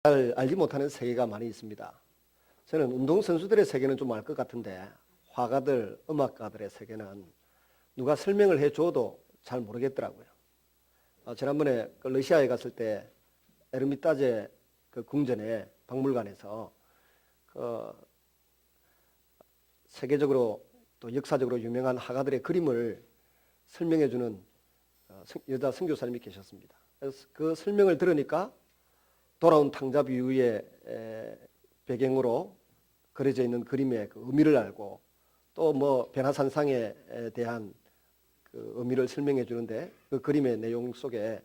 잘 알지 못하는 세계가 많이 있습니다. 저는 운동선수들의 세계는 좀 알 것 같은데 화가들, 음악가들의 세계는 누가 설명을 해줘도 잘 모르겠더라고요. 지난번에 러시아에 갔을 때 에르미타제 그 궁전에 박물관에서 세계적으로 또 역사적으로 유명한 화가들의 그림을 설명해주는 여자 선교사님이 계셨습니다. 그래서 그 설명을 들으니까 돌아온 탕자 비유의 배경으로 그려져 있는 그림의 그 의미를 알고 또 뭐 변화산상에 대한 그 의미를 설명해 주는데 그 그림의 내용 속에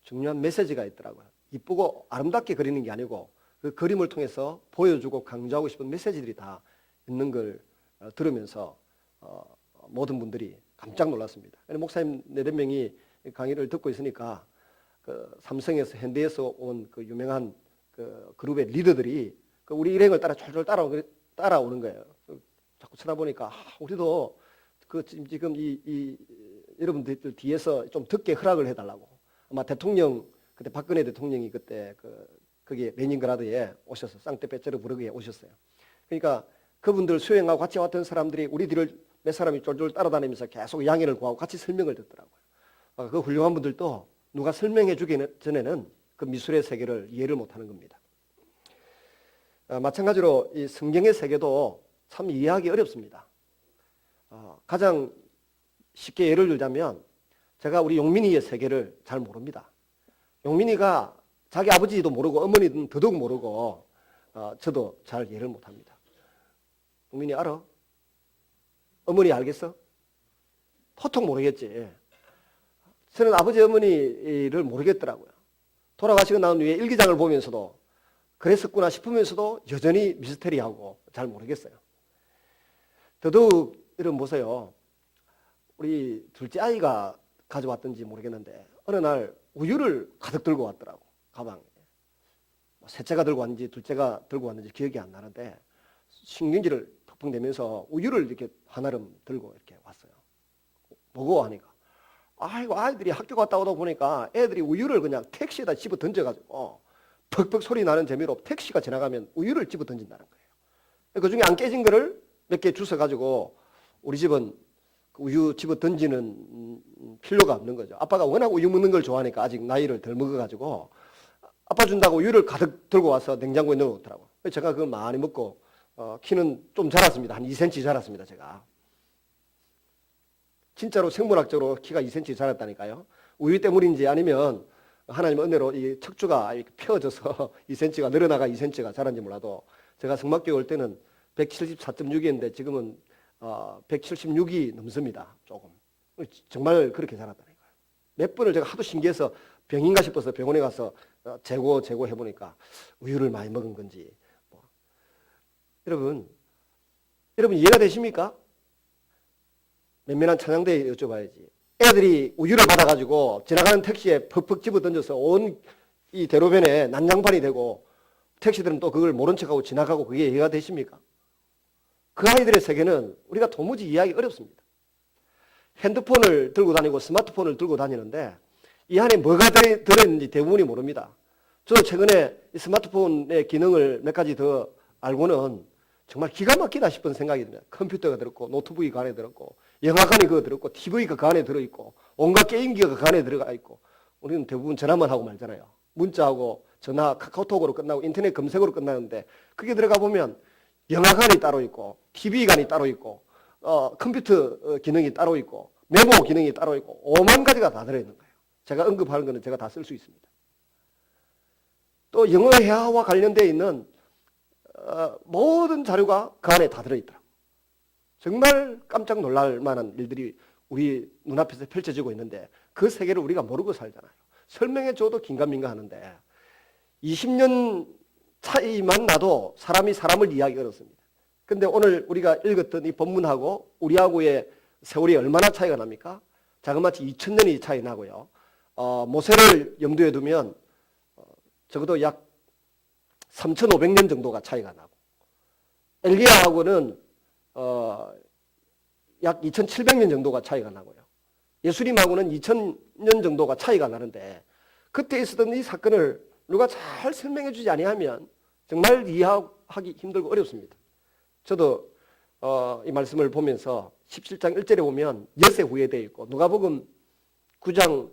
중요한 메시지가 있더라고요. 이쁘고 아름답게 그리는 게 아니고 그 그림을 통해서 보여주고 강조하고 싶은 메시지들이 다 있는 걸 들으면서 모든 분들이 깜짝 놀랐습니다. 목사님 4명이 강의를 듣고 있으니까 그 삼성에서 현대에서 온 그 유명한 그 그룹의 리더들이 그 우리 일행을 따라 졸졸 따라오는 거예요. 자꾸 쳐다보니까 우리도 그 지금 이 여러분들 뒤에서 좀 듣게 허락을 해달라고. 아마 대통령 그때 박근혜 대통령이 그때 거기 레닌그라드에 오셔서 상트페테르부르크에 오셨어요. 그러니까 그분들 수행하고 같이 왔던 사람들이 우리 뒤를 몇 사람이 쫄쫄 따라다니면서 계속 양해를 구하고 같이 설명을 듣더라고요. 그 훌륭한 분들도 누가 설명해 주기 전에는 그 미술의 세계를 이해를 못하는 겁니다. 마찬가지로 이 성경의 세계도 참 이해하기 어렵습니다. 가장 쉽게 예를 들자면 제가 우리 용민이의 세계를 잘 모릅니다. 용민이가 자기 아버지도 모르고 어머니는 더더욱 모르고 저도 잘 이해를 못합니다. 용민이 알아? 어머니 알겠어? 도통 모르겠지. 저는 아버지 어머니를 모르겠더라고요. 돌아가시고 난 후에 일기장을 보면서도 그랬었구나 싶으면서도 여전히 미스테리하고 잘 모르겠어요. 더더욱 이런 보세요. 우리 둘째 아이가 가져왔던지 모르겠는데 어느 날 우유를 가득 들고 왔더라고. 가방에. 셋째가 들고 왔는지 둘째가 들고 왔는지 기억이 안 나는데 신경질을 펑펑 내면서 우유를 이렇게 한아름 들고 이렇게 왔어요. 뭐고 하니까 아이고 아이들이 학교 갔다 오다 보니까 애들이 우유를 그냥 택시에다 집어 던져가지고 퍽퍽 소리 나는 재미로 택시가 지나가면 우유를 집어 던진다는 거예요. 그 중에 안 깨진 거를 몇 개 주워가지고 우리 집은 우유 집어 던지는 필요가 없는 거죠. 아빠가 워낙 우유 먹는 걸 좋아하니까 아직 나이를 덜 먹어가지고 아빠 준다고 우유를 가득 들고 와서 냉장고에 넣어놓더라고요. 제가 그걸 많이 먹고 키는 좀 자랐습니다. 한 2cm 자랐습니다. 제가. 진짜로 생물학적으로 키가 2cm 자랐다니까요. 우유 때문인지 아니면 하나님 은혜로 이 척추가 이렇게 펴져서 2cm가 늘어나가 2cm가 자란지 몰라도 제가 성막교회 올 때는 174.6이었는데 지금은 176이 넘습니다. 조금. 정말 그렇게 자랐다니까요. 몇 번을 제가 하도 신기해서 병인가 싶어서 병원에 가서 재고 해보니까 우유를 많이 먹은 건지. 여러분 이해가 되십니까? 면면한 찬양대에 여쭤봐야지. 애들이 우유를 받아가지고 지나가는 택시에 퍽퍽 집어 던져서 온 이 대로변에 난장판이 되고 택시들은 또 그걸 모른 척하고 지나가고 그게 이해가 되십니까? 그 아이들의 세계는 우리가 도무지 이해하기 어렵습니다. 핸드폰을 들고 다니고 스마트폰을 들고 다니는데 이 안에 뭐가 들어있는지 대부분이 모릅니다. 저도 최근에 이 스마트폰의 기능을 몇 가지 더 알고는 정말 기가 막히다 싶은 생각이 듭니다. 컴퓨터가 들었고 노트북이 그 안에 들었고 영화관이 그거 들었고 TV가 그 안에 들어있고 온갖 게임기가 그 안에 들어가 있고 우리는 대부분 전화만 하고 말잖아요. 문자하고 전화 카카오톡으로 끝나고 인터넷 검색으로 끝나는데 그게 들어가 보면 영화관이 따로 있고 TV관이 따로 있고 컴퓨터 기능이 따로 있고 메모 기능이 따로 있고 5만 가지가 다 들어있는 거예요. 제가 언급하는 거는 제가 다 쓸 수 있습니다. 또 영어 회화와 관련되어 있는 모든 자료가 그 안에 다 들어있더라고요. 정말 깜짝 놀랄 만한 일들이 우리 눈앞에서 펼쳐지고 있는데 그 세계를 우리가 모르고 살잖아요. 설명해 줘도 긴가민가 하는데 20년 차이만 나도 사람이 사람을 이해하기 어렵습니다. 그런데 오늘 우리가 읽었던 이 본문하고 우리하고의 세월이 얼마나 차이가 납니까? 자그마치 2000년이 차이 나고요. 모세를 염두에 두면 적어도 약 3500년 정도가 차이가 나고 엘리야하고는 약 2700년 정도가 차이가 나고요. 예수님하고는 2000년 정도가 차이가 나는데 그때 있었던 이 사건을 누가 잘 설명해 주지 아니하면 정말 이해하기 힘들고 어렵습니다. 저도 이 말씀을 보면서 17장 1절에 보면 엿새 후회되어 있고 누가복음 9장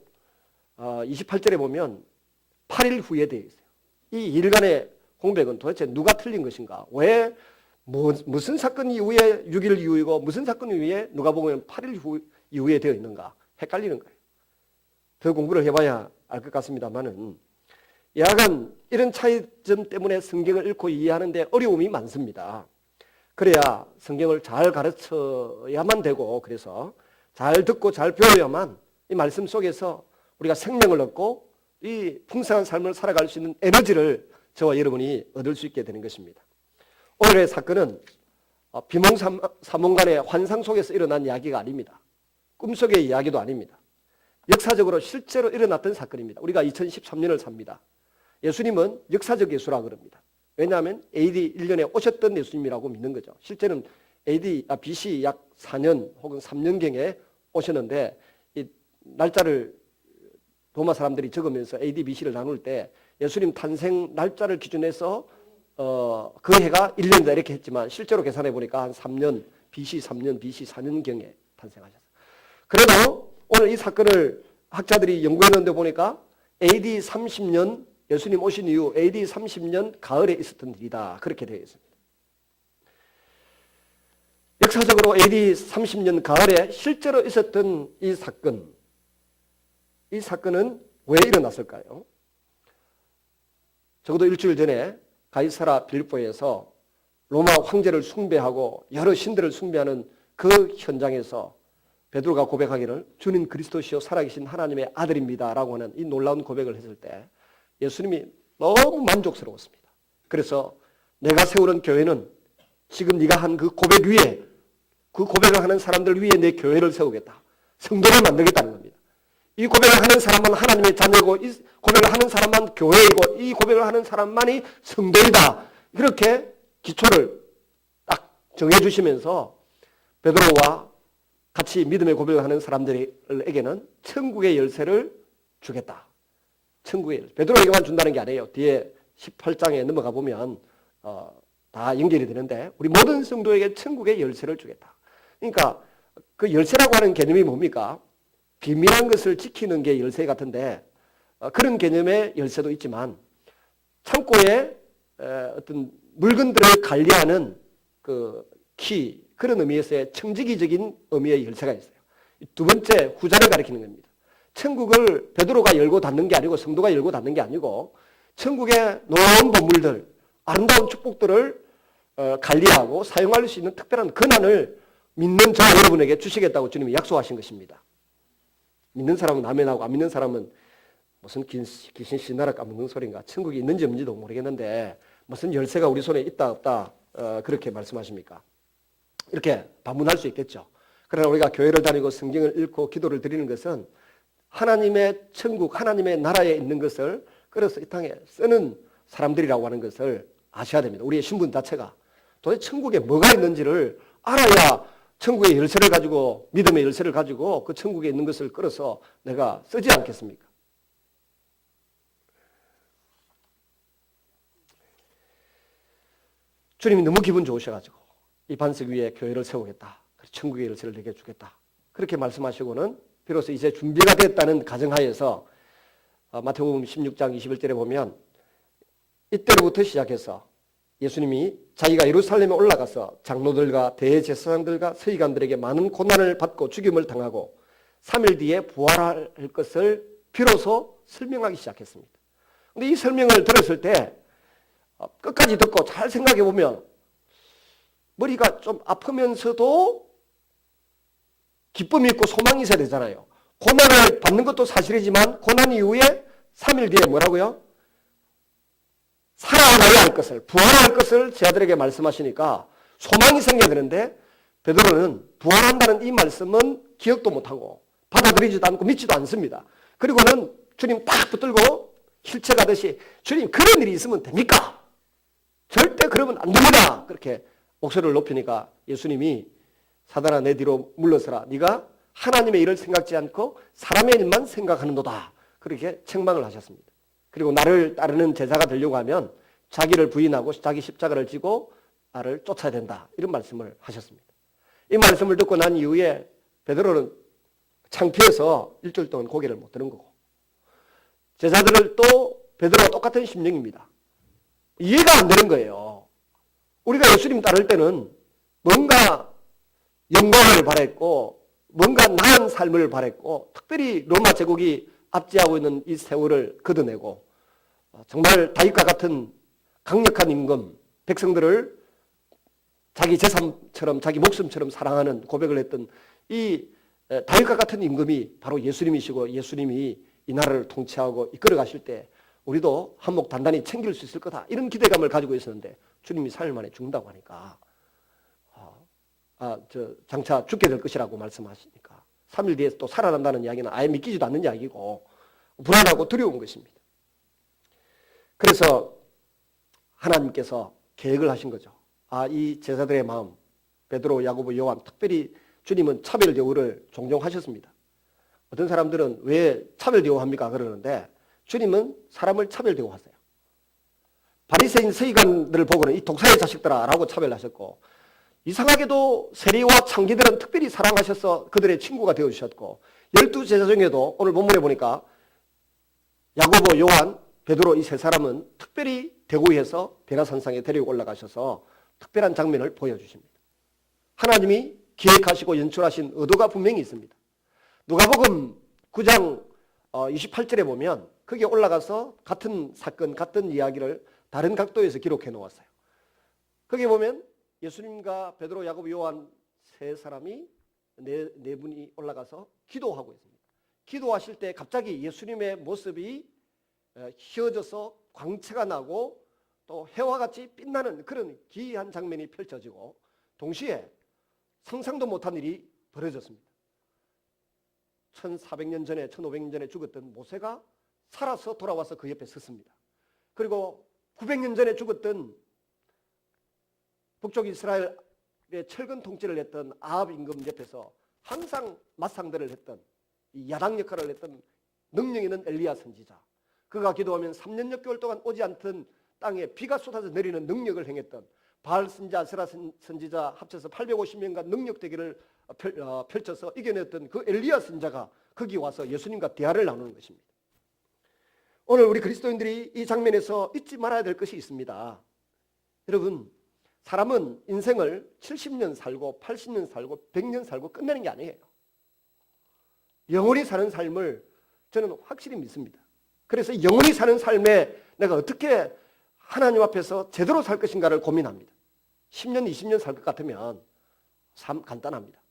28절에 보면 8일 후회되어 있어요. 이 일간의 공백은 도대체 누가 틀린 것인가? 왜 무슨 사건 이후에 6일 이후이고 무슨 사건 이후에 누가복음 8일 이후에 되어 있는가? 헷갈리는 거예요. 더 공부를 해봐야 알 것 같습니다만은 야간 이런 차이점 때문에 성경을 읽고 이해하는데 어려움이 많습니다. 그래야 성경을 잘 가르쳐야만 되고 그래서 잘 듣고 잘 배워야만 이 말씀 속에서 우리가 생명을 얻고 이 풍성한 삶을 살아갈 수 있는 에너지를 저와 여러분이 얻을 수 있게 되는 것입니다. 오늘의 사건은 비몽사몽간의 환상 속에서 일어난 이야기가 아닙니다. 꿈속의 이야기도 아닙니다. 역사적으로 실제로 일어났던 사건입니다. 우리가 2013년을 삽니다. 예수님은 역사적 예수라고 그럽니다. 왜냐하면 AD 1년에 오셨던 예수님이라고 믿는 거죠. 실제는 BC 약 4년 혹은 3년경에 오셨는데 이 날짜를 로마 사람들이 적으면서 AD, BC를 나눌 때 예수님 탄생 날짜를 기준해서 그 해가 1년이다 이렇게 했지만 실제로 계산해 보니까 한 3년, BC 3년, BC 4년경에 탄생하셨어요. 그래도 오늘 이 사건을 학자들이 연구했는데 보니까 AD 30년 예수님 오신 이후 AD 30년 가을에 있었던 일이다. 그렇게 되어 있습니다. 역사적으로 AD 30년 가을에 실제로 있었던 이 사건은 왜 일어났을까요? 적어도 일주일 전에 가이사라 빌립보에서 로마 황제를 숭배하고 여러 신들을 숭배하는 그 현장에서 베드로가 고백하기를 주는 그리스도시요 살아계신 하나님의 아들입니다 라고 하는 이 놀라운 고백을 했을 때 예수님이 너무 만족스러웠습니다. 그래서 내가 세우는 교회는 지금 네가 한 그 고백 위에 그 고백을 하는 사람들 위에 내 교회를 세우겠다. 성도를 만들겠다는 겁니다. 이 고백을 하는 사람만 하나님의 자녀고 이 고백을 하는 사람만 교회이고 이 고백을 하는 사람만이 성도이다. 그렇게 기초를 딱 정해주시면서 베드로와 같이 믿음의 고백을 하는 사람들에게는 천국의 열쇠를 주겠다. 천국의 열쇠. 베드로에게만 준다는 게 아니에요. 뒤에 18장에 넘어가 보면 다 연결이 되는데 우리 모든 성도에게 천국의 열쇠를 주겠다. 그러니까 그 열쇠라고 하는 개념이 뭡니까? 비밀한 것을 지키는 게 열쇠 같은데 그런 개념의 열쇠도 있지만 창고에 어떤 물건들을 관리하는 그 키, 그런 의미에서의 청지기적인 의미의 열쇠가 있어요. 두 번째 후자를 가리키는 겁니다. 천국을 베드로가 열고 닫는 게 아니고 성도가 열고 닫는 게 아니고 천국의 놀라운 보물들, 아름다운 축복들을 관리하고 사용할 수 있는 특별한 권한을 믿는 저 여러분에게 주시겠다고 주님이 약속하신 것입니다. 믿는 사람은 아멘하고 안 믿는 사람은 무슨 귀신 씨나라 까먹는 소리인가 천국이 있는지 없는지도 모르겠는데 무슨 열쇠가 우리 손에 있다 없다 그렇게 말씀하십니까? 이렇게 반문할 수 있겠죠. 그러나 우리가 교회를 다니고 성경을 읽고 기도를 드리는 것은 하나님의 천국, 하나님의 나라에 있는 것을 그래서 이 땅에 쓰는 사람들이라고 하는 것을 아셔야 됩니다. 우리의 신분 자체가 도대체 천국에 뭐가 있는지를 알아야 천국의 열쇠를 가지고 믿음의 열쇠를 가지고 그 천국에 있는 것을 끌어서 내가 쓰지 않겠습니까? 주님이 너무 기분 좋으셔가지고 이 반석 위에 교회를 세우겠다. 천국의 열쇠를 내게 주겠다. 그렇게 말씀하시고는 비로소 이제 준비가 됐다는 가정하에서 마태복음 16장 21절에 보면 이때로부터 시작해서 예수님이 자기가 예루살렘에 올라가서 장로들과 대제사장들과 서기관들에게 많은 고난을 받고 죽임을 당하고 3일 뒤에 부활할 것을 비로소 설명하기 시작했습니다. 그런데 이 설명을 들었을 때 끝까지 듣고 잘 생각해 보면 머리가 좀 아프면서도 기쁨이 있고 소망이 있어야 되잖아요. 고난을 받는 것도 사실이지만 고난 이후에 3일 뒤에 뭐라고요? 살아나야 할 것을, 부활할 것을 제 아들에게 말씀하시니까 소망이 생겨야 되는데 베드로는 부활한다는 이 말씀은 기억도 못하고 받아들이지도 않고 믿지도 않습니다. 그리고는 주님 딱 붙들고 실체 가듯이 주님 그런 일이 있으면 됩니까? 절대 그러면 안 됩니다. 그렇게 목소리를 높이니까 예수님이 사단아 내 뒤로 물러서라. 네가 하나님의 일을 생각지 않고 사람의 일만 생각하는도다. 그렇게 책망을 하셨습니다. 그리고 나를 따르는 제자가 되려고 하면 자기를 부인하고 자기 십자가를 지고 나를 쫓아야 된다. 이런 말씀을 하셨습니다. 이 말씀을 듣고 난 이후에 베드로는 창피해서 일주일 동안 고개를 못 드는 거고, 제자들을 또 베드로와 똑같은 심령입니다. 이해가 안 되는 거예요. 우리가 예수님 따를 때는 뭔가 영광을 바랬고 뭔가 나은 삶을 바랬고, 특별히 로마 제국이 압제하고 있는 이 세월을 걷어내고 정말 다윗과 같은 강력한 임금, 백성들을 자기 재산처럼 자기 목숨처럼 사랑하는 고백을 했던 이 다윗과 같은 임금이 바로 예수님이시고, 예수님이 이 나라를 통치하고 이끌어 가실 때 우리도 한몫 단단히 챙길 수 있을 거다, 이런 기대감을 가지고 있었는데 주님이 3일 만에 죽는다고 하니까 장차 죽게 될 것이라고 말씀하시니까 3일 뒤에 또 살아난다는 이야기는 아예 믿기지도 않는 이야기고 불안하고 두려운 것입니다. 그래서 하나님께서 계획을 하신 거죠. 이 제자들의 마음, 베드로, 야고보, 요한, 특별히 주님은 차별 대우를 종종 하셨습니다. 어떤 사람들은 왜 차별 대우합니까? 그러는데 주님은 사람을 차별 대우하세요. 바리새인 서기관들을 보고는 이 독사의 자식들아 라고 차별하셨고, 이상하게도 세리와 창기들은 특별히 사랑하셔서 그들의 친구가 되어주셨고, 12제자 중에도 오늘 본문에 보니까 야고보, 요한, 베드로 이 세 사람은 특별히 대구에서 베라산상에 데리고 올라가셔서 특별한 장면을 보여주십니다. 하나님이 기획하시고 연출하신 의도가 분명히 있습니다. 누가복음 9장 28절에 보면 거기에 올라가서 같은 사건, 같은 이야기를 다른 각도에서 기록해 놓았어요. 거기에 보면 예수님과 베드로, 야고보, 요한 세 사람이 네 분이 올라가서 기도하고 있습니다. 기도하실 때 갑자기 예수님의 모습이 휘어져서 광채가 나고 또 해와 같이 빛나는 그런 기이한 장면이 펼쳐지고, 동시에 상상도 못한 일이 벌어졌습니다. 1400년 전에 1500년 전에 죽었던 모세가 살아서 돌아와서 그 옆에 섰습니다. 그리고 900년 전에 죽었던 북쪽 이스라엘의 철근 통치를 했던 아합 임금 옆에서 항상 맞상대를 했던 이 야당 역할을 했던 능력 있는 엘리야 선지자, 그가 기도하면 3년 6개월 동안 오지 않던 땅에 비가 쏟아져 내리는 능력을 행했던 바알 선지자, 아세라 선지자 합쳐서 850명간 능력 대결을 펼쳐서 이겨냈던 그 엘리야 선지자가 거기 와서 예수님과 대화를 나누는 것입니다. 오늘 우리 그리스도인들이 이 장면에서 잊지 말아야 될 것이 있습니다. 여러분, 사람은 인생을 70년 살고 80년 살고 100년 살고 끝내는 게 아니에요. 영원히 사는 삶을 저는 확실히 믿습니다. 그래서 영원히 사는 삶에 내가 어떻게 하나님 앞에서 제대로 살 것인가를 고민합니다. 10년, 20년 살 것 같으면 참 간단합니다.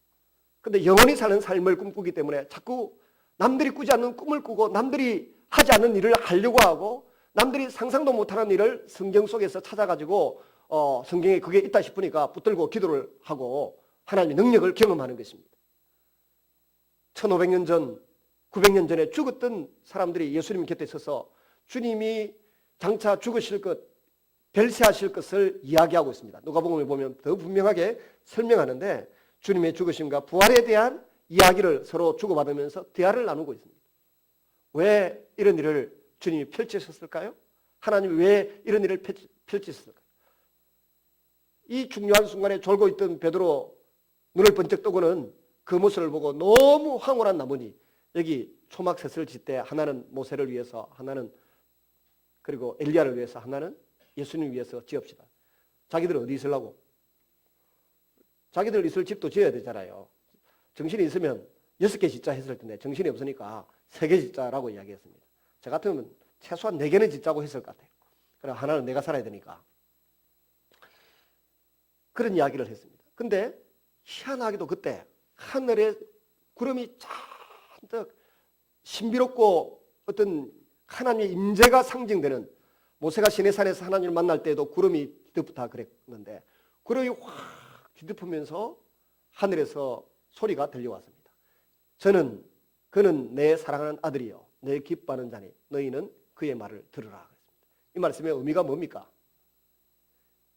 근데 영원히 사는 삶을 꿈꾸기 때문에 자꾸 남들이 꾸지 않는 꿈을 꾸고 남들이 하지 않는 일을 하려고 하고 남들이 상상도 못하는 일을 성경 속에서 찾아가지고 성경에 그게 있다 싶으니까 붙들고 기도를 하고 하나님의 능력을 경험하는 것입니다. 1500년 전, 900년 전에 죽었던 사람들이 예수님 곁에 서서 주님이 장차 죽으실 것, 별세하실 것을 이야기하고 있습니다. 누가복음을 보면 더 분명하게 설명하는데 주님의 죽으심과 부활에 대한 이야기를 서로 주고받으면서 대화를 나누고 있습니다. 왜 이런 일을 주님이 펼치셨을까요? 하나님이 왜 이런 일을 펼치셨을까요? 이 중요한 순간에 졸고 있던 베드로 눈을 번쩍 뜨고는 그 모습을 보고 너무 황홀한 나머니 여기 초막셋을 짓되 하나는 모세를 위해서, 하나는 그리고 엘리야를 위해서, 하나는 예수님을 위해서 지읍시다. 자기들은 어디 있으려고? 자기들 있을 집도 지어야 되잖아요. 정신이 있으면 6개 짓자 했을 텐데 정신이 없으니까 3개 짓자라고 이야기했습니다. 저 같으면 최소한 4개는 짓자고 했을 것 같아요. 그럼 하나는 내가 살아야 되니까. 그런 이야기를 했습니다. 근데 희한하게도 그때 하늘에 구름이 잔뜩 신비롭고 어떤 하나님의 임재가 상징되는, 모세가 시내산에서 하나님을 만날 때도 구름이 뒤덮다 그랬는데 구름이 확 뒤덮으면서 하늘에서 소리가 들려왔습니다. 그는 내 사랑하는 아들이요 내 기뻐하는 자니 너희는 그의 말을 들으라. 이 말씀의 의미가 뭡니까?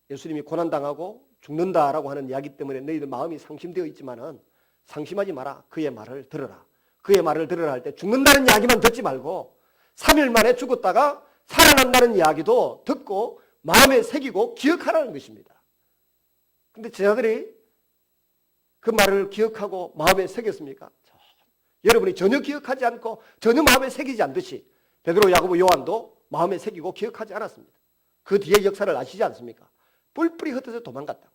예수님이 고난당하고 죽는다라고 하는 이야기 때문에 너희들 마음이 상심되어 있지만은 상심하지 마라. 그의 말을 들으라. 그의 말을 들으라 할 때 죽는다는 이야기만 듣지 말고 3일 만에 죽었다가 살아난다는 이야기도 듣고 마음에 새기고 기억하라는 것입니다. 근데 제자들이 그 말을 기억하고 마음에 새겼습니까? 여러분이 전혀 기억하지 않고 전혀 마음에 새기지 않듯이 베드로, 야고보, 요한도 마음에 새기고 기억하지 않았습니다. 그 뒤에 역사를 아시지 않습니까? 뿔뿔이 흩어져 도망갔다고요.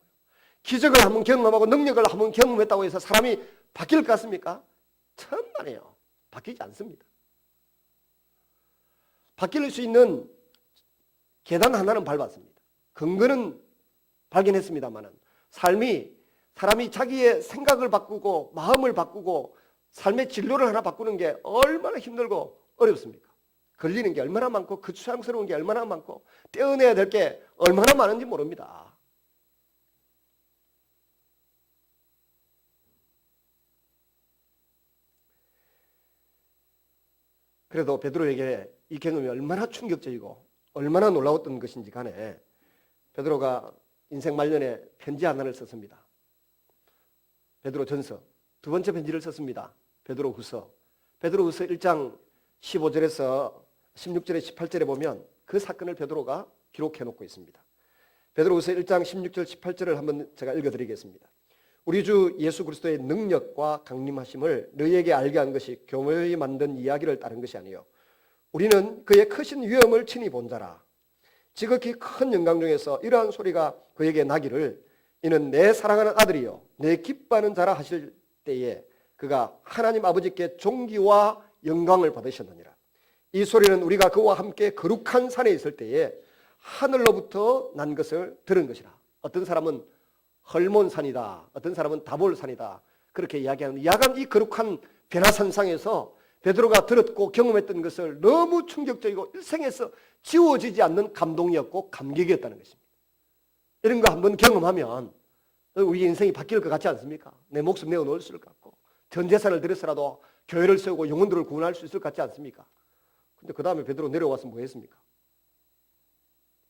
기적을 한번 경험하고 능력을 한번 경험했다고 해서 사람이 바뀔 것 같습니까? 천만에요. 바뀌지 않습니다. 바뀔 수 있는 계단 하나는 밟았습니다. 근거는 발견했습니다만 사람이 자기의 생각을 바꾸고 마음을 바꾸고 삶의 진로를 하나 바꾸는 게 얼마나 힘들고 어렵습니까? 걸리는 게 얼마나 많고 거추장스러운 게 얼마나 많고 떼어내야 될 게 얼마나 많은지 모릅니다. 그래도 베드로에게 이 경험이 얼마나 충격적이고 얼마나 놀라웠던 것인지 간에 베드로가 인생 말년에 편지 하나를 썼습니다. 베드로전서 두 번째 편지를 썼습니다. 베드로후서 1장 15절에서 16절에 18절에 보면 그 사건을 베드로가 기록해 놓고 있습니다. 베드로후서 1장 16절 18절을 한번 제가 읽어드리겠습니다. 우리 주 예수 그리스도의 능력과 강림하심을 너희에게 알게 한 것이 교묘히 만든 이야기를 따른 것이 아니요 우리는 그의 크신 위엄을 친히 본 자라. 지극히 큰 영광 중에서 이러한 소리가 그에게 나기를 이는 내 사랑하는 아들이요 내 기뻐하는 자라 하실 때에 그가 하나님 아버지께 존귀와 영광을 받으셨느니라. 이 소리는 우리가 그와 함께 거룩한 산에 있을 때에 하늘로부터 난 것을 들은 것이라. 어떤 사람은 헐몬산이다, 어떤 사람은 다볼산이다 그렇게 이야기하는 야간 이 거룩한 변화산상에서 베드로가 들었고 경험했던 것을 너무 충격적이고 일생에서 지워지지 않는 감동이었고 감격이었다는 것입니다. 이런 거 한번 경험하면 우리 인생이 바뀔 것 같지 않습니까? 내 목숨 내어놓을 수 있을 것 같고 전 재산을 들여서라도 교회를 세우고 영혼들을 구원할 수 있을 것 같지 않습니까? 근데 그 다음에 베드로 내려와서 뭐 했습니까?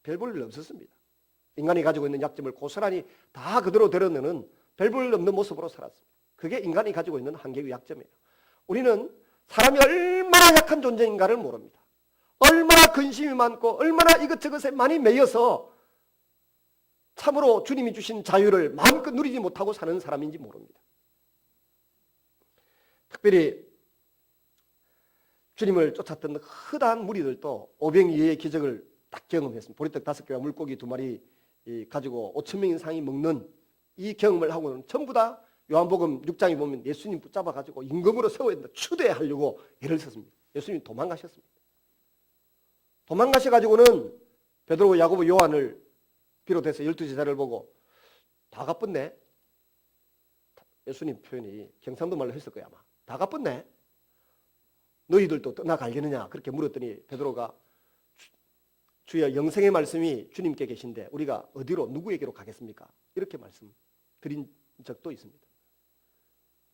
별 볼 일 없었습니다. 인간이 가지고 있는 약점을 고스란히 다 그대로 드러내는 별 볼 일 없는 모습으로 살았습니다. 그게 인간이 가지고 있는 한계의 약점이에요. 우리는 사람이 얼마나 약한 존재인가를 모릅니다. 얼마나 근심이 많고 얼마나 이것저것에 많이 매여서 참으로 주님이 주신 자유를 마음껏 누리지 못하고 사는 사람인지 모릅니다. 특별히 주님을 쫓았던 허다한 무리들도 오병이어의 기적을 딱 경험했습니다. 보리떡 5개와 물고기 2마리 가지고 5,000명 이상이 먹는 이 경험을 하고는 전부 다 요한복음 6장에 보면 예수님 붙잡아가지고 임금으로 세워야 된다 추대하려고 애를 썼습니다. 예수님이 도망가셨습니다. 도망가셔가지고는 베드로, 야고보, 요한을 비롯해서 12제자를 보고 다 가뿐네. 예수님 표현이 경상도 말로 했을 거야 아마. 다 가뿐네. 너희들도 떠나가려느냐 그렇게 물었더니 베드로가 주여 영생의 말씀이 주님께 계신데 우리가 어디로 누구에게로 가겠습니까? 이렇게 말씀드린 적도 있습니다.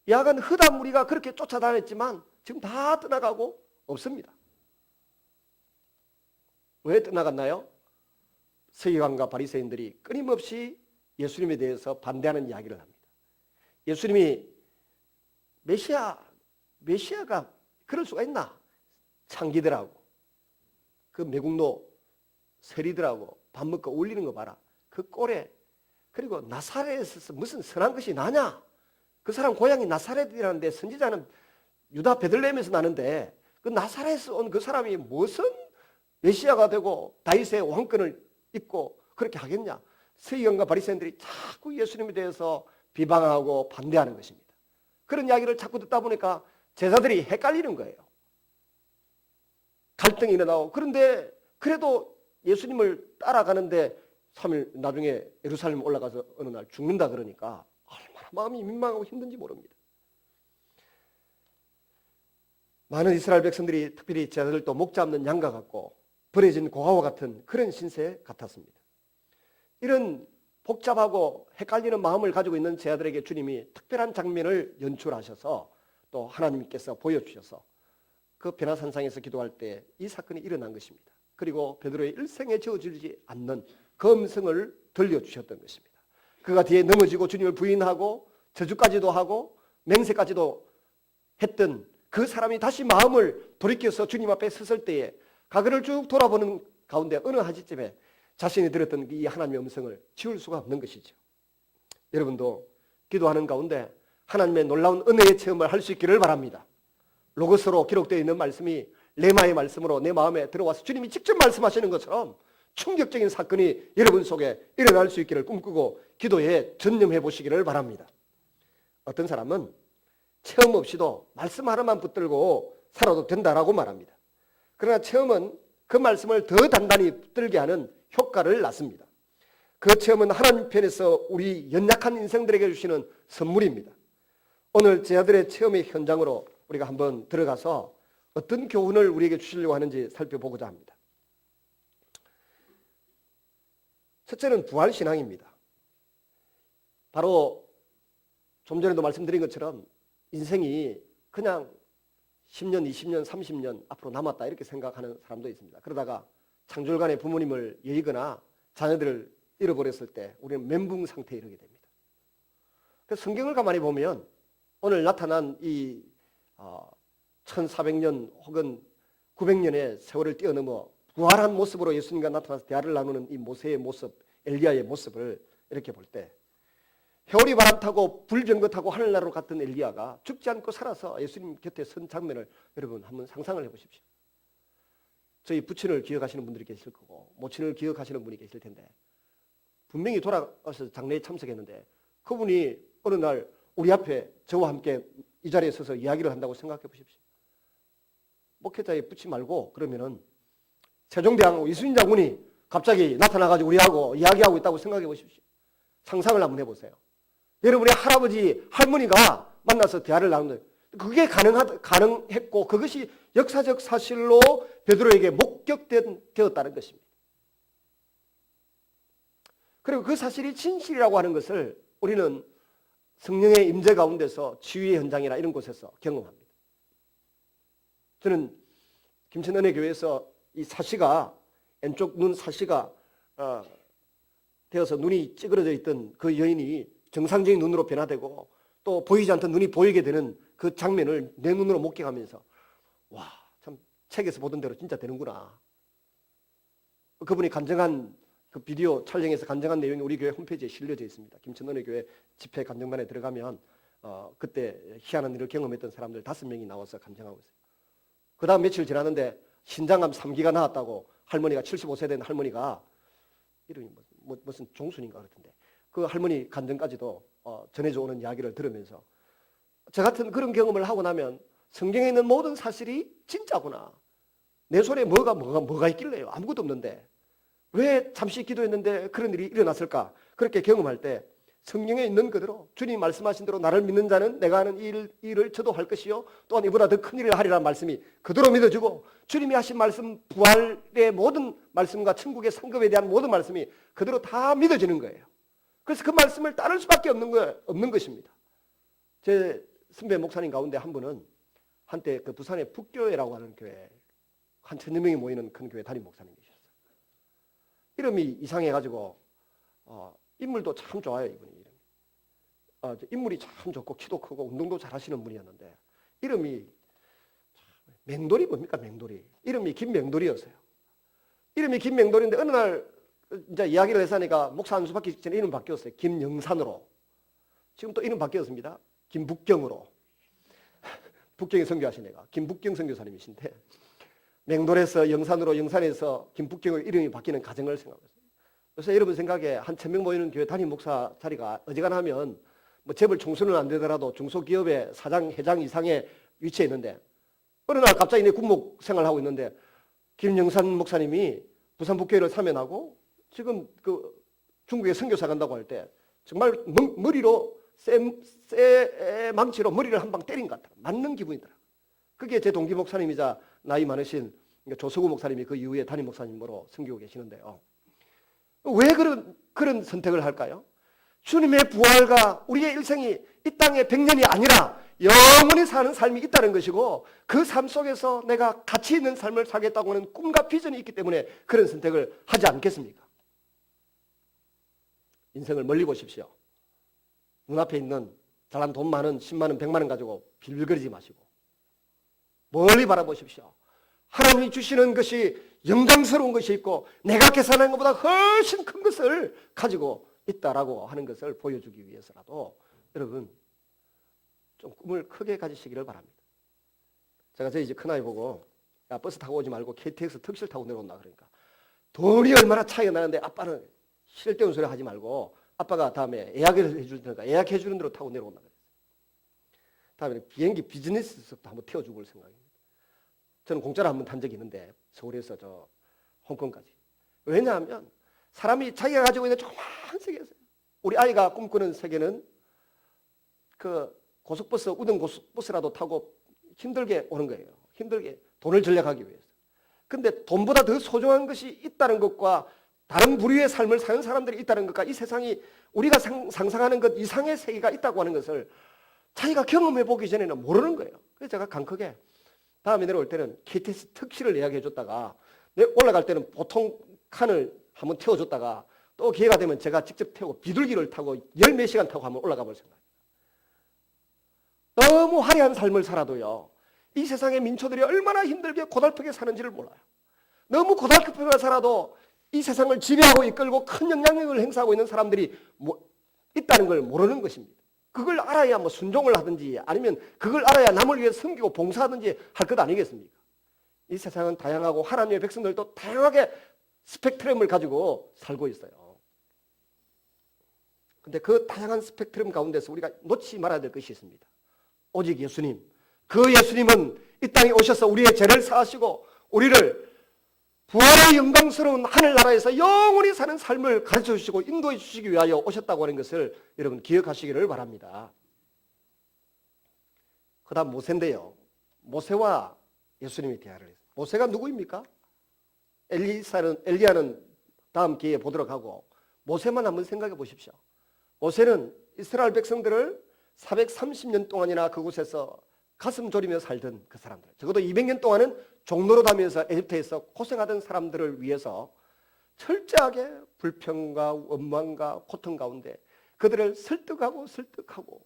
야간 허다한 무리가 그렇게 쫓아다녔지만 지금 다 떠나가고 없습니다. 왜 떠나갔나요? 서기관과 바리새인들이 끊임없이 예수님에 대해서 반대하는 이야기를 합니다. 예수님이 메시아가 그럴 수가 있나? 창기들하고 그 매국노 세리들하고 밥 먹고 울리는 거 봐라. 그 꼴에 그리고 나사렛에서 무슨 선한 것이 나냐? 그 사람 고향이 나사렛이라는데 선지자는 유다 베들레헴에서 나는데 그 나사렛에서 온 그 사람이 무슨 메시아가 되고 다윗의 왕권을 입고 그렇게 하겠냐? 서기관과 바리새인들이 자꾸 예수님에 대해서 비방하고 반대하는 것입니다. 그런 이야기를 자꾸 듣다 보니까 제자들이 헷갈리는 거예요. 갈등이 일어나고 그런데 그래도 예수님을 따라가는데 3일 나중에 예루살렘 올라가서 어느 날 죽는다 그러니까 얼마나 마음이 민망하고 힘든지 모릅니다. 많은 이스라엘 백성들이 특별히 제자들도 목 잡는 양과 같고 버려진 고아와 같은 그런 신세 같았습니다. 이런 복잡하고 헷갈리는 마음을 가지고 있는 제자들에게 주님이 특별한 장면을 연출하셔서 또 하나님께서 보여주셔서 그 변화산상에서 기도할 때 이 사건이 일어난 것입니다. 그리고 베드로의 일생에 지워지지 않는 검성을 들려주셨던 것입니다. 그가 뒤에 넘어지고 주님을 부인하고 저주까지도 하고 맹세까지도 했던 그 사람이 다시 마음을 돌이켜서 주님 앞에 섰을 때에 과거를 쭉 돌아보는 가운데 어느 한 시점에 자신이 들었던 이 하나님의 음성을 지울 수가 없는 것이죠. 여러분도 기도하는 가운데 하나님의 놀라운 은혜의 체험을 할 수 있기를 바랍니다. 로고스로 기록되어 있는 말씀이 레마의 말씀으로 내 마음에 들어와서 주님이 직접 말씀하시는 것처럼 충격적인 사건이 여러분 속에 일어날 수 있기를 꿈꾸고 기도에 전념해 보시기를 바랍니다. 어떤 사람은 체험 없이도 말씀 하나만 붙들고 살아도 된다라고 말합니다. 그러나 체험은 그 말씀을 더 단단히 붙들게 하는 효과를 낳습니다. 그 체험은 하나님 편에서 우리 연약한 인생들에게 주시는 선물입니다. 오늘 제 아들의 체험의 현장으로 우리가 한번 들어가서 어떤 교훈을 우리에게 주시려고 하는지 살펴보고자 합니다. 첫째는 부활신앙입니다. 바로 좀 전에도 말씀드린 것처럼 인생이 그냥 10년, 20년, 30년 앞으로 남았다 이렇게 생각하는 사람도 있습니다. 그러다가 창졸간에 부모님을 여의거나 자녀들을 잃어버렸을 때 우리는 멘붕 상태에 이르게 됩니다. 그래서 성경을 가만히 보면 오늘 나타난 이 1400년 혹은 900년의 세월을 뛰어넘어 부활한 모습으로 예수님과 나타나서 대화를 나누는 이 모세의 모습, 엘리야의 모습을 이렇게 볼 때 회오리 바람 타고 불병거 타고 하늘나라로 갔던 엘리야가 죽지 않고 살아서 예수님 곁에 선 장면을 여러분 한번 상상을 해보십시오. 저희 부친을 기억하시는 분들이 계실 거고 모친을 기억하시는 분이 계실 텐데 분명히 돌아가서 장례에 참석했는데 그분이 어느 날 우리 앞에 저와 함께 이 자리에 서서 이야기를 한다고 생각해 보십시오. 목회자의 부친 말고 그러면은 세종대왕 이순신 장군이 갑자기 나타나가지고 우리하고 이야기하고 있다고 생각해 보십시오. 상상을 한번 해보세요. 여러분의 할아버지, 할머니가 만나서 대화를 나누는데 그게 가능했고 그것이 역사적 사실로 베드로에게 목격되었다는 것입니다. 그리고 그 사실이 진실이라고 하는 것을 우리는 성령의 임재 가운데서 치유의 현장이나 이런 곳에서 경험합니다. 저는 김천은혜 교회에서 이 사시가 왼쪽 눈 사시가 되어서 눈이 찌그러져 있던 그 여인이 정상적인 눈으로 변화되고 또 보이지 않던 눈이 보이게 되는 그 장면을 내 눈으로 목격하면서 와, 참 책에서 보던 대로 진짜 되는구나. 그분이 간증한 그 비디오 촬영에서 간증한 내용이 우리 교회 홈페이지에 실려져 있습니다. 김천은혜 교회 집회 간증반에 들어가면 그때 희한한 일을 경험했던 사람들 5명이 나와서 간증하고 있어요. 그 다음 며칠 지났는데 신장암 3기가 나왔다고 할머니가 75세 된 할머니가 이름이 무슨 종순인가 그렇던데 그 할머니 간증까지도 전해져 오는 이야기를 들으면서 저 같은 그런 경험을 하고 나면 성경에 있는 모든 사실이 진짜구나. 내 손에 뭐가 있길래요. 아무것도 없는데 왜 잠시 기도했는데 그런 일이 일어났을까. 그렇게 경험할 때 성경에 있는 그대로 주님 말씀하신 대로 나를 믿는 자는 내가 하는 일을 저도 할 것이요 또한 이보다 더 큰 일을 하리라는 말씀이 그대로 믿어지고 주님이 하신 말씀 부활의 모든 말씀과 천국의 상급에 대한 모든 말씀이 그대로 다 믿어지는 거예요. 그래서 그 말씀을 따를 수밖에 없는 것입니다. 제 선배 목사님 가운데 한 분은 한때 그 부산의 북교회라고 하는 교회 한 1000여 명이 모이는 큰 교회 담임 목사님 계셨어요. 이름이 이상해가지고 인물도 참 좋아요. 이분이 인물이 참 좋고 키도 크고 운동도 잘하시는 분이었는데 이름이 맹돌이 뭡니까? 맹돌이 이름이 김맹돌이었어요. 이름이 김맹돌인데 어느 날 이제 이야기를 해서 하니까 목사 한 수 받기 전에 이름 바뀌었어요. 김영산으로. 지금 또 이름 바뀌었습니다. 김북경으로. 북경에 선교하신 애가 김북경 선교사님이신데 맹돌에서 영산으로 영산에서 김북경으로 이름이 바뀌는 과정을 생각했어요. 그래서 여러분 생각에 한 1000명 모이는 교회 담임 목사 자리가 어지간하면 뭐 재벌 총수는 안 되더라도 중소기업의 사장, 회장 이상의 위치에 있는데 어느 날 갑자기 내 군목 생활하고 있는데 김영산 목사님이 부산 북교회를 사면하고 지금 그 중국에 선교사 간다고 할 때 정말 머리로 쇠 망치로 머리를 한 방 때린 것 같아. 맞는 기분이더라. 그게 제 동기 목사님이자 나이 많으신 조석우 목사님이 그 이후에 담임 목사님으로 섬기고 계시는데요. 왜 그런 선택을 할까요? 주님의 부활과 우리의 일생이 이 땅의 100년이 아니라 영원히 사는 삶이 있다는 것이고 그 삶 속에서 내가 가치 있는 삶을 살겠다고 하는 꿈과 비전이 있기 때문에 그런 선택을 하지 않겠습니까? 인생을 멀리 보십시오. 눈앞에 있는 잘난 돈 많은 10만 원, 100만 원 가지고 빌빌거리지 마시고 멀리 바라보십시오. 하나님이 주시는 것이 영광스러운 것이 있고 내가 계산한 것보다 훨씬 큰 것을 가지고 있다라고 하는 것을 보여주기 위해서라도 여러분 좀 꿈을 크게 가지시기를 바랍니다. 제가 저희 이제 큰아이 보고 야, 버스 타고 오지 말고 KTX 특실 타고 내려온다 그러니까 돈이 얼마나 차이가 나는데 아빠는 쓸데없는 소리 하지 말고 아빠가 다음에 예약을 해줄 테니까 예약해 주는 대로 타고 내려온다 그랬어요. 다음에 비행기 비즈니스석도 한번 태워주고 올 생각입니다. 저는 공짜로 한번 탄 적이 있는데 서울에서 저 홍콩까지. 왜냐하면 사람이 자기가 가지고 있는 조그만 세계에서 우리 아이가 꿈꾸는 세계는 그 고속버스 우등 고속버스라도 타고 힘들게 오는 거예요. 힘들게 돈을 절약하기 위해서. 근데 돈보다 더 소중한 것이 있다는 것과 다른 부류의 삶을 사는 사람들이 있다는 것과 이 세상이 우리가 상상하는 것 이상의 세계가 있다고 하는 것을 자기가 경험해 보기 전에는 모르는 거예요. 그래서 제가 강크게 다음에 내려올 때는 KTX 특실을 예약해 줬다가 올라갈 때는 보통 칸을 한번 태워줬다가 또 기회가 되면 제가 직접 태우고 비둘기를 타고 열 몇 시간 타고 한번 올라가 볼 생각입니다. 너무 화려한 삶을 살아도요. 이 세상의 민초들이 얼마나 힘들게 고달프게 사는지를 몰라요. 너무 고달프게 살아도 이 세상을 지배하고 이끌고 큰 영향력을 행사하고 있는 사람들이 있다는 걸 모르는 것입니다. 그걸 알아야 뭐 순종을 하든지 아니면 그걸 알아야 남을 위해 섬기고 봉사하든지 할 것 아니겠습니까? 이 세상은 다양하고 하나님의 백성들도 다양하게 스펙트럼을 가지고 살고 있어요. 근데 그 다양한 스펙트럼 가운데서 우리가 놓치지 말아야 될 것이 있습니다. 오직 예수님. 그 예수님은 이 땅에 오셔서 우리의 죄를 사하시고 우리를 부활의 영광스러운 하늘나라에서 영원히 사는 삶을 가르쳐 주시고 인도해 주시기 위하여 오셨다고 하는 것을 여러분 기억하시기를 바랍니다. 그 다음 모세인데요. 모세와 예수님이 대화를 했어요. 모세가 누구입니까? 엘리야는 다음 기회에 보도록 하고 모세만 한번 생각해 보십시오. 모세는 이스라엘 백성들을 430년 동안이나 그곳에서 가슴 졸이며 살던 그 사람들, 적어도 200년 동안은 종로로 다니면서 에집트에서 고생하던 사람들을 위해서 철저하게 불평과 원망과 고통 가운데 그들을 설득하고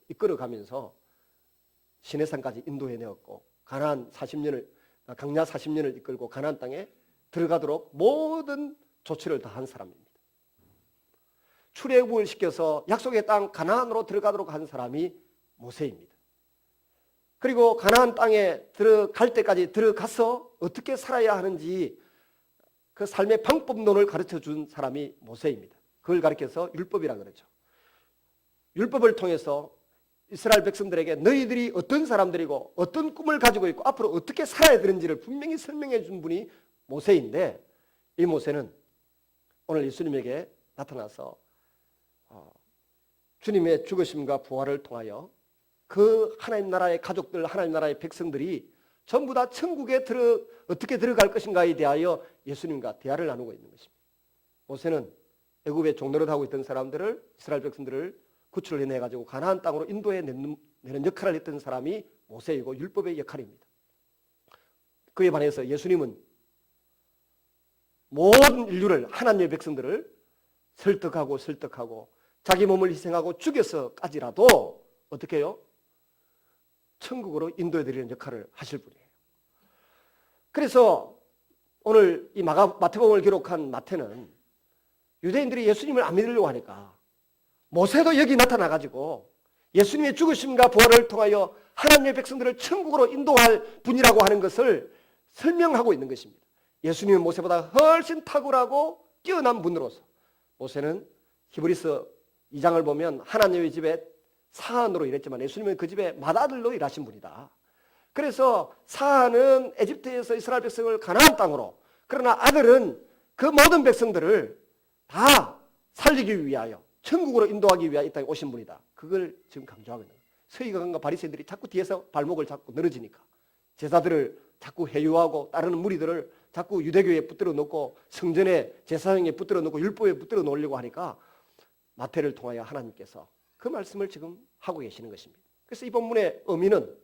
이끌어가면서 시내산까지 인도해 내었고 강야 40년을 이끌고 가나안 땅에 들어가도록 모든 조치를 다 한 사람입니다. 출애굽을 시켜서 약속의 땅 가나안으로 들어가도록 한 사람이 모세입니다. 그리고 가나안 땅에 들어갈 때까지 들어가서 어떻게 살아야 하는지 그 삶의 방법론을 가르쳐 준 사람이 모세입니다. 그걸 가르쳐서 율법이라고 그러죠. 율법을 통해서 이스라엘 백성들에게 너희들이 어떤 사람들이고 어떤 꿈을 가지고 있고 앞으로 어떻게 살아야 되는지를 분명히 설명해 준 분이 모세인데 이 모세는 오늘 예수님에게 나타나서 주님의 죽으심과 부활을 통하여 그 하나님 나라의 가족들, 하나님 나라의 백성들이 전부 다 천국에 어떻게 들어갈 것인가에 대하여 예수님과 대화를 나누고 있는 것입니다. 모세는 애굽의 종노릇 하고 있던 사람들을 이스라엘 백성들을 구출을 해내가지고 가나안 땅으로 인도해 내는 역할을 했던 사람이 모세이고 율법의 역할입니다. 그에 반해서 예수님은 모든 인류를 하나님의 백성들을 설득하고 자기 몸을 희생하고 죽여서까지라도 어떻게 해요? 천국으로 인도해드리는 역할을 하실 분이에요. 그래서 오늘 이 마태복음을 기록한 마태는 유대인들이 예수님을 안 믿으려고 하니까 모세도 여기 나타나가지고 예수님의 죽으심과 부활을 통하여 하나님의 백성들을 천국으로 인도할 분이라고 하는 것을 설명하고 있는 것입니다. 예수님은 모세보다 훨씬 탁월하고 뛰어난 분으로서 모세는 히브리서 2장을 보면 하나님의 집에 사한으로 일했지만 예수님은 그 집에 맏아들로 일하신 분이다. 그래서 사한은 에집트에서 이스라엘 백성을 가나안 땅으로, 그러나 아들은 그 모든 백성들을 다 살리기 위하여 천국으로 인도하기 위하여 이 땅에 오신 분이다. 그걸 지금 강조하고 있는 거예요. 서기관과 바리새인들이 자꾸 뒤에서 발목을 잡고 늘어지니까 제자들을 자꾸 해유하고 따르는 무리들을 자꾸 유대교에 붙들어 놓고 성전에 제사장에 붙들어 놓고 율법에 붙들어 놓으려고 하니까 마태를 통하여 하나님께서 그 말씀을 지금 하고 계시는 것입니다. 그래서 이 본문의 의미는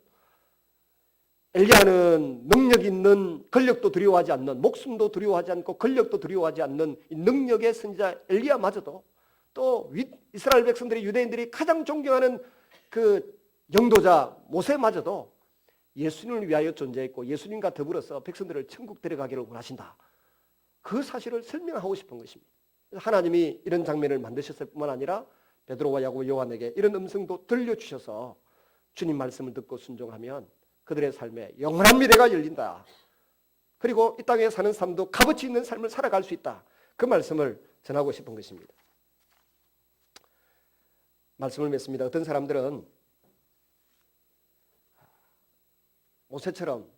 엘리야는 능력 있는, 권력도 두려워하지 않는, 목숨도 두려워하지 않고 권력도 두려워하지 않는 이 능력의 선지자 엘리야마저도 또 이스라엘 백성들이 유대인들이 가장 존경하는 그 영도자 모세마저도 예수님을 위하여 존재했고 예수님과 더불어서 백성들을 천국 데려가기를 원하신다. 그 사실을 설명하고 싶은 것입니다. 하나님이 이런 장면을 만드셨을 뿐만 아니라 베드로와 야고보 요한에게 이런 음성도 들려주셔서 주님 말씀을 듣고 순종하면 그들의 삶에 영원한 미래가 열린다. 그리고 이 땅에 사는 삶도 값어치 있는 삶을 살아갈 수 있다. 그 말씀을 전하고 싶은 것입니다. 말씀을 맺습니다. 어떤 사람들은 모세처럼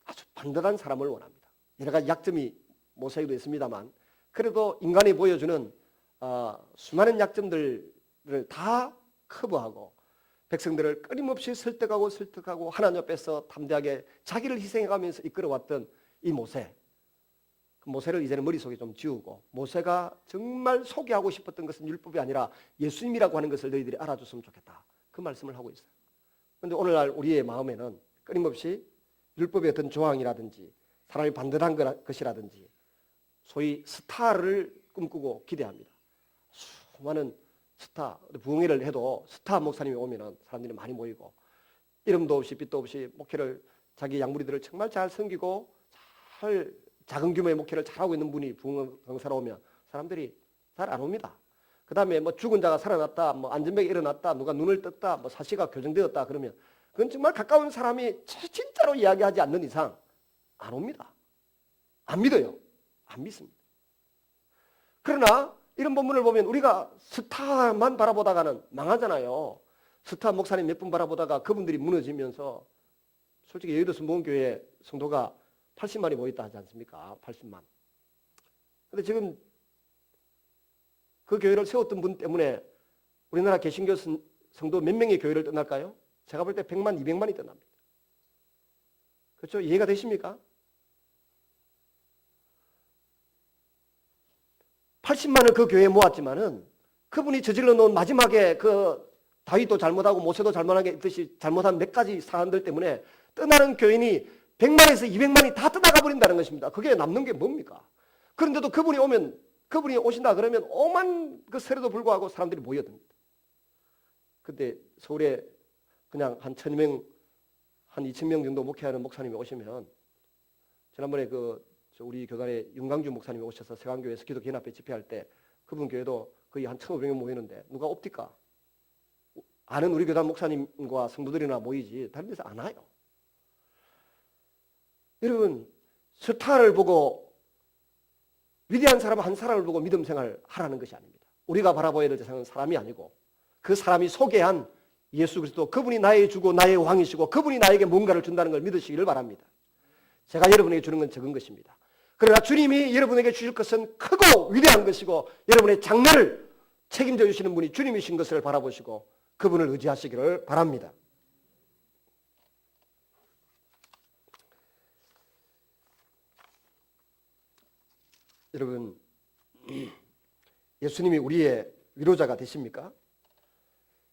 아주 반듯한 사람을 원합니다. 여러 가지 약점이 모세에도 있습니다만 그래도 인간이 보여주는 수많은 약점들을 다 커버하고 백성들을 끊임없이 설득하고 하나님 앞에서 담대하게 자기를 희생해가면서 이끌어왔던 이 모세. 그 모세를 이제는 머릿속에 좀 지우고 모세가 정말 소개하고 싶었던 것은 율법이 아니라 예수님이라고 하는 것을 너희들이 알아줬으면 좋겠다. 그 말씀을 하고 있어요. 그런데 오늘날 우리의 마음에는 끊임없이 율법의 어떤 조항이라든지 사람이 반듯한 것이라든지 소위 스타를 꿈꾸고 기대합니다. 수많은 스타, 부흥회를 해도 스타 목사님이 오면 사람들이 많이 모이고 이름도 없이 빛도 없이 목회를 자기 양무리들을 정말 잘 섬기고 잘 작은 규모의 목회를 잘하고 있는 분이 부흥 강사로 오면 사람들이 잘 안 옵니다. 그 다음에 뭐 죽은 자가 살아났다, 뭐 안전병이 일어났다, 누가 눈을 떴다, 뭐 사시가 교정되었다 그러면 그건 정말 가까운 사람이 진짜로 이야기하지 않는 이상 안 옵니다. 안 믿어요. 안 믿습니다. 그러나 이런 본문을 보면 우리가 스타만 바라보다가는 망하잖아요. 스타 목사님 몇 분 바라보다가 그분들이 무너지면서 솔직히 여의도 순복음교회 성도가 80만이 모였다 하지 않습니까? 80만. 근데 지금 그 교회를 세웠던 분 때문에 우리나라 개신교 성도 몇 명의 교회를 떠날까요? 제가 볼 때 100만, 200만이 떠납니다. 그렇죠? 이해가 되십니까? 80만을 그 교회에 모았지만은 그분이 저질러 놓은 마지막에 그 다윗도 잘못하고 모세도 잘못한 게 있듯이 잘못한 몇 가지 사안들 때문에 떠나는 교인이 100만에서 200만이 다 떠나가 버린다는 것입니다. 그게 남는 게 뭡니까? 그런데도 그분이 오신다 그러면 오만 그 세례도 불구하고 사람들이 모여듭니다. 근데 서울에 그냥 한 1000명, 한 2000명 정도 목회하는 목사님이 오시면 지난번에 우리 교단에 윤강주 목사님이 오셔서 세강교회에서 기독교 연합회 집회할 때 그분 교회도 거의 한 1500명 모이는데 누가 옵니까? 아는 우리 교단 목사님과 성도들이나 모이지 다른 데서 안 와요. 여러분 스타를 보고 위대한 사람 한 사람을 보고 믿음 생활 하라는 것이 아닙니다. 우리가 바라봐야 될 대상은 사람이 아니고 그 사람이 소개한 예수 그리스도 그분이 나의 주고 나의 왕이시고 그분이 나에게 뭔가를 준다는 걸 믿으시기를 바랍니다. 제가 여러분에게 주는 건 적은 것입니다. 그러나 주님이 여러분에게 주실 것은 크고 위대한 것이고 여러분의 장래를 책임져 주시는 분이 주님이신 것을 바라보시고 그분을 의지하시기를 바랍니다. 여러분, 예수님이 우리의 위로자가 되십니까?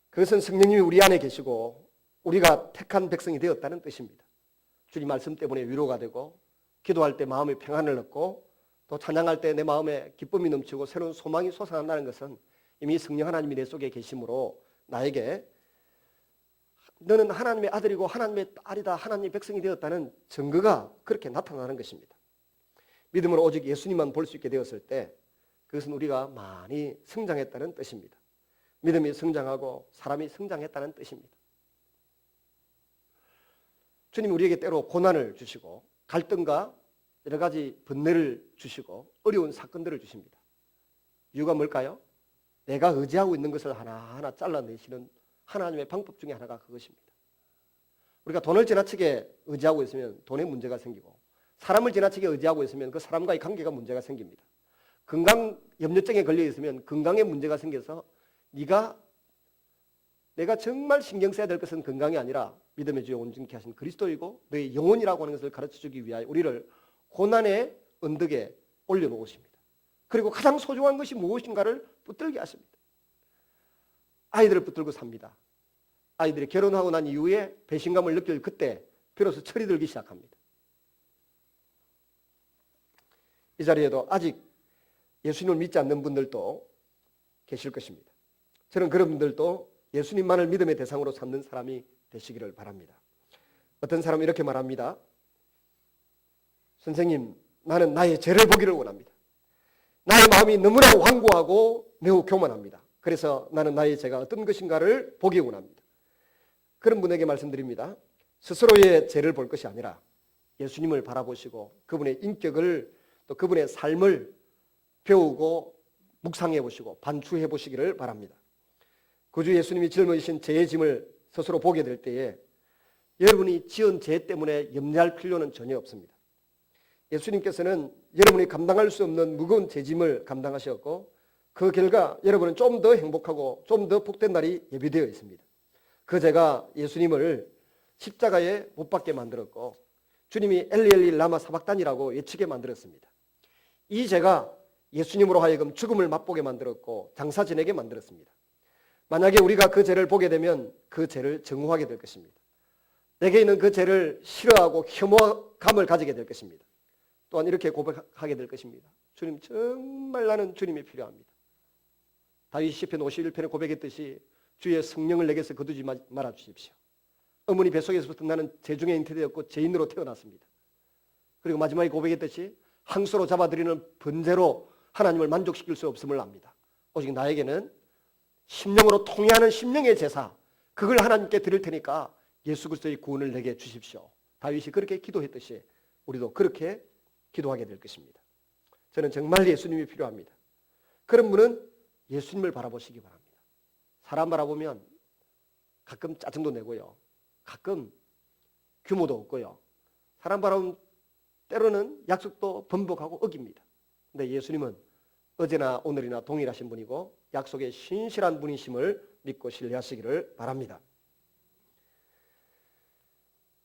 그것은 성령님이 우리 안에 계시고 우리가 택한 백성이 되었다는 뜻입니다. 주님 말씀 때문에 위로가 되고 기도할 때 마음의 평안을 얻고 또 찬양할 때 내 마음에 기쁨이 넘치고 새로운 소망이 솟아난다는 것은 이미 성령 하나님이 내 속에 계심으로 나에게 너는 하나님의 아들이고 하나님의 딸이다, 하나님의 백성이 되었다는 증거가 그렇게 나타나는 것입니다. 믿음으로 오직 예수님만 볼 수 있게 되었을 때 그것은 우리가 많이 성장했다는 뜻입니다. 믿음이 성장하고 사람이 성장했다는 뜻입니다. 주님 우리에게 때로 고난을 주시고 갈등과 여러 가지 번뇌를 주시고 어려운 사건들을 주십니다. 이유가 뭘까요? 내가 의지하고 있는 것을 하나하나 잘라내시는 하나님의 방법 중에 하나가 그것입니다. 우리가 돈을 지나치게 의지하고 있으면 돈에 문제가 생기고 사람을 지나치게 의지하고 있으면 그 사람과의 관계가 문제가 생깁니다. 건강 염려증에 걸려 있으면 건강에 문제가 생겨서 내가 정말 신경 써야 될 것은 건강이 아니라 믿음의 주여 온전케 하신 그리스도이고 너의 영혼이라고 하는 것을 가르쳐주기 위하여 우리를 고난의 언덕에 올려놓으십니다. 그리고 가장 소중한 것이 무엇인가를 붙들게 하십니다. 아이들을 붙들고 삽니다. 아이들이 결혼하고 난 이후에 배신감을 느낄 그때 비로소 철이 들기 시작합니다. 이 자리에도 아직 예수님을 믿지 않는 분들도 계실 것입니다. 저는 그런 분들도 예수님만을 믿음의 대상으로 삼는 사람이 되시기를 바랍니다. 어떤 사람은 이렇게 말합니다. 선생님, 나는 나의 죄를 보기를 원합니다. 나의 마음이 너무나 완고하고 매우 교만합니다. 그래서 나는 나의 죄가 어떤 것인가를 보기 원합니다. 그런 분에게 말씀드립니다. 스스로의 죄를 볼 것이 아니라 예수님을 바라보시고 그분의 인격을 또 그분의 삶을 배우고 묵상해 보시고 반추해 보시기를 바랍니다. 구주 예수님이 짊어지신 죄의 짐을 스스로 보게 될 때에 여러분이 지은 죄 때문에 염려할 필요는 전혀 없습니다. 예수님께서는 여러분이 감당할 수 없는 무거운 죄짐을 감당하셨고 그 결과 여러분은 좀 더 행복하고 좀 더 복된 날이 예비되어 있습니다. 그 죄가 예수님을 십자가에 못 박게 만들었고 주님이 엘리 라마 사박단이라고 외치게 만들었습니다. 이 죄가 예수님으로 하여금 죽음을 맛보게 만들었고 장사 지내게 만들었습니다. 만약에 우리가 그 죄를 보게 되면 그 죄를 증오하게 될 것입니다. 내게 있는 그 죄를 싫어하고 혐오감을 가지게 될 것입니다. 또한 이렇게 고백하게 될 것입니다. 주님, 정말 나는 주님이 필요합니다. 다윗 시편 51편에 고백했듯이 주의 성령을 내게서 거두지 말아 주십시오. 어머니 뱃속에서부터 나는 죄 중에 잉태되었고 죄인으로 태어났습니다. 그리고 마지막에 고백했듯이 항소로 잡아들이는 번제로 하나님을 만족시킬 수 없음을 압니다. 오직 나에게는 심령으로 통회하는 심령의 제사, 그걸 하나님께 드릴 테니까 예수 그리스도의 구원을 내게 주십시오. 다윗이 그렇게 기도했듯이 우리도 그렇게 기도하게 될 것입니다. 저는 정말 예수님이 필요합니다. 그런 분은 예수님을 바라보시기 바랍니다. 사람 바라보면 가끔 짜증도 내고요. 가끔 규모도 없고요. 사람 바라보면 때로는 약속도 번복하고 어깁니다. 근데 예수님은 어제나 오늘이나 동일하신 분이고 약속의 신실한 분이심을 믿고 신뢰하시기를 바랍니다.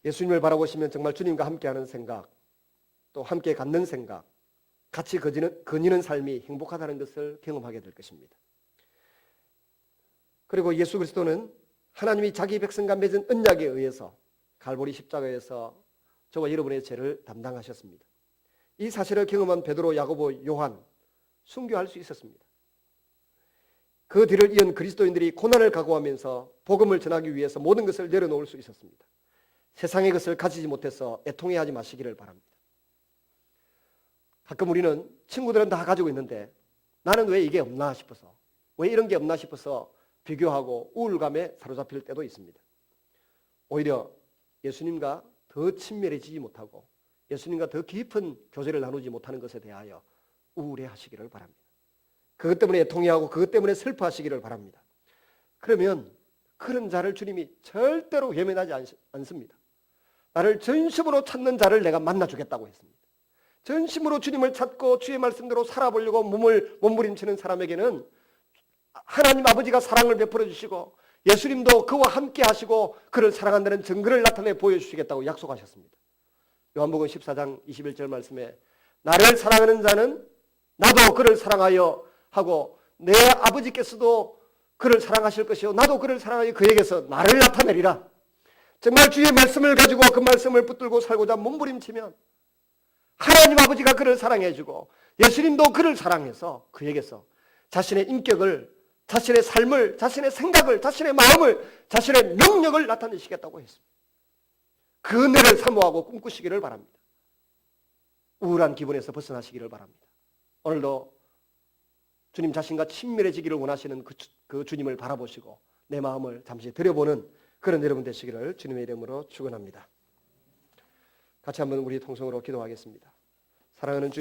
예수님을 바라보시면 정말 주님과 함께하는 생각, 또 함께 갖는 생각, 같이 거니는 삶이 행복하다는 것을 경험하게 될 것입니다. 그리고 예수 그리스도는 하나님이 자기 백성과 맺은 언약에 의해서 갈보리 십자가에서 저와 여러분의 죄를 담당하셨습니다. 이 사실을 경험한 베드로, 야고보, 요한 순교할 수 있었습니다. 그 뒤를 이은 그리스도인들이 고난을 각오하면서 복음을 전하기 위해서 모든 것을 내려놓을 수 있었습니다. 세상의 것을 가지지 못해서 애통해하지 마시기를 바랍니다. 가끔 우리는 친구들은 다 가지고 있는데 나는 왜 이게 없나 싶어서, 왜 이런 게 없나 싶어서 비교하고 우울감에 사로잡힐 때도 있습니다. 오히려 예수님과 더 친밀해지지 못하고 예수님과 더 깊은 교제를 나누지 못하는 것에 대하여 우울해하시기를 바랍니다. 그것 때문에 애통해하고 그것 때문에 슬퍼하시기를 바랍니다. 그러면 그런 자를 주님이 절대로 외면하지 않습니다. 나를 전심으로 찾는 자를 내가 만나주겠다고 했습니다. 전심으로 주님을 찾고 주의 말씀대로 살아보려고 몸부림치는 사람에게는 하나님 아버지가 사랑을 베풀어 주시고 예수님도 그와 함께 하시고 그를 사랑한다는 증거를 나타내 보여주시겠다고 약속하셨습니다. 요한복음 14장 21절 말씀에 나를 사랑하는 자는 나도 그를 사랑하여 하고 내 아버지께서도 그를 사랑하실 것이요 나도 그를 사랑하여 그에게서 나를 나타내리라. 정말 주의 말씀을 가지고 그 말씀을 붙들고 살고자 몸부림치면 하나님 아버지가 그를 사랑해주고 예수님도 그를 사랑해서 그에게서 자신의 인격을, 자신의 삶을, 자신의 생각을, 자신의 마음을, 자신의 능력을 나타내시겠다고 했습니다. 그 은혜를 사모하고 꿈꾸시기를 바랍니다. 우울한 기분에서 벗어나시기를 바랍니다. 오늘도 주님 자신과 친밀해지기를 원하시는 그 주님을 바라보시고 내 마음을 잠시 들여보는 그런 여러분 되시기를 주님의 이름으로 축원합니다. 같이 한번 우리 통성으로 기도하겠습니다. 사랑하는 주